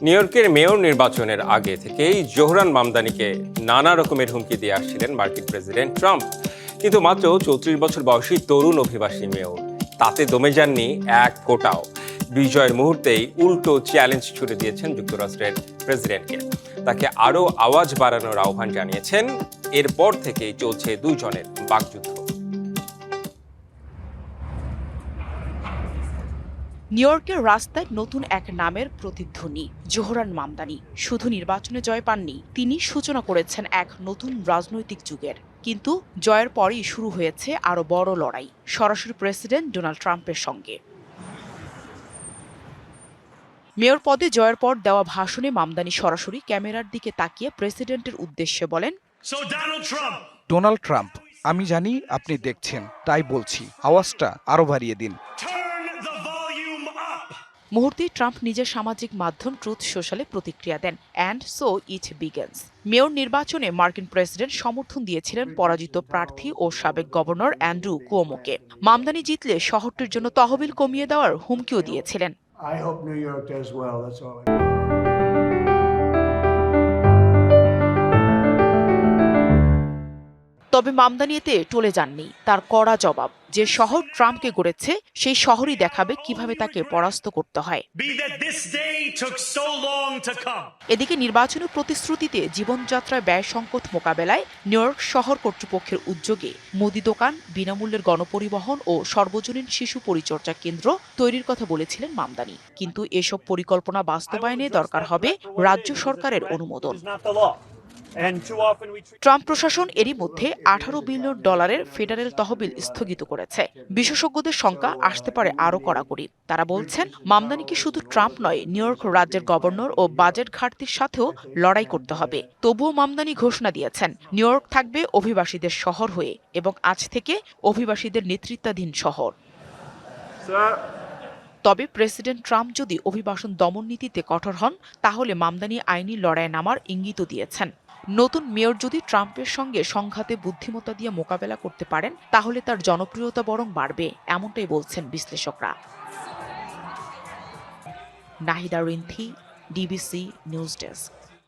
New ইয়র্কের mayor নির্বাচনের আগে থেকেই জোহরান মামদানিকে নানা রকমের হুমকি দিয়ে আসছিলেন মার্কিন প্রেসিডেন্ট ট্রাম্প। কিন্তু মাত্র 34 বছর বয়সী তরুণ অভিবাসী মেয়র তাতে দমে যাননি এক ফোঁটাও। বিজয়ের মুহূর্তেই উল্টো চ্যালেঞ্জ ছুড়ে দিয়েছেন যুক্তরাষ্ট্রের প্রেসিডেন্টকে। তাকে আরও আওয়াজ বাড়ানোর আহ্বান জানিয়েছেন। এরপর থেকেই চলছে দুইজনের বাকযুদ্ধ। নিউ ইয়র্কের রাস্তায় নতুন এক নামের প্রতিধ্বনি, জোহরান মামদানি। শুধু নির্বাচনে জয় পাননি, তিনি সূচনা করেছেন এক নতুন রাজনৈতিক যুগের। কিন্তু জয়ের পরই শুরু হয়েছে আরও বড় লড়াই, সরাসরি প্রেসিডেন্ট ডোনাল্ড ট্রাম্পের সঙ্গে। মেয়র পদে জয়ের পর দেওয়া ভাষণে মামদানি সরাসরি ক্যামেরার দিকে তাকিয়ে প্রেসিডেন্টের উদ্দেশ্যে বলেন, ডোনাল্ড ট্রাম্প, আমি জানি আপনি দেখছেন, তাই বলছি আওয়াজটা আরো বাড়িয়ে দিন। মুহূর্তেই ট্রাম্প নিজের সামাজিক মাধ্যম ট্রুথ সোশ্যালে প্রতিক্রিয়া দেন, অ্যান্ড সো ইট বিগেন্স। মেয়র নির্বাচনে মার্কিন প্রেসিডেন্ট সমর্থন দিয়েছিলেন পরাজিত প্রার্থী ও সাবেক গভর্নর অ্যান্ড্রু কুয়োমোকে। মামদানি জিতলে শহরটির জন্য তহবিল কমিয়ে দেওয়ার হুমকিও দিয়েছিলেন। তবে মামদানি এতে টলে যাননি। তার কড়া জবাব, যে শহর ট্রাম্পকে গড়েছে সেই শহরই দেখাবে কিভাবে তাকে পরাস্ত করতে হয়। এদিকে নির্বাচনী প্রতিশ্রুতিতে জীবনযাত্রায় ব্যয় সংকট মোকাবেলায় নিউ ইয়র্ক শহর কর্তৃপক্ষের উদ্যোগে মুদি দোকান, বিনামূল্যের গণপরিবহন ও সর্বজনীন শিশু পরিচর্যা কেন্দ্র তৈরির কথা বলেছিলেন মামদানি। কিন্তু এসব পরিকল্পনা বাস্তবায়নে দরকার হবে রাজ্য সরকারের অনুমোদন। ট্রাম্প প্রশাসন এরই মধ্যে $18 বিলিয়ন ফেডারেল তহবিল স্থগিত করেছে। বিশেষজ্ঞদের শঙ্কা আসতে পারে আরও কড়াকড়ি। তারা বলছেন, মামদানিকে শুধু ট্রাম্প নয়, নিউ ইয়র্ক রাজ্যের গভর্নর ও বাজেট ঘাটতির সাথেও লড়াই করতে হবে। তবুও মামদানি ঘোষণা দিয়েছেন, নিউ ইয়র্ক থাকবে অভিবাসীদের শহর হয়ে এবং আজ থেকে অভিবাসীদের নেতৃত্বাধীন শহর। তবে প্রেসিডেন্ট ট্রাম্প যদি অভিবাসন দমন নীতিতে কঠোর হন, তাহলে মামদানি আইনি লড়াই নামার ইঙ্গিতও দিয়েছেন। নতুন মেয়র যদি ট্রাম্পের সঙ্গে সংঘাতে বুদ্ধিমত্তা দিয়ে মোকাবেলা করতে পারেন, তাহলে তার জনপ্রিয়তা বরং বাড়বে, এমনটাই বলছেন বিশ্লেষকরা। Nahida Rinthi, DBC news desk.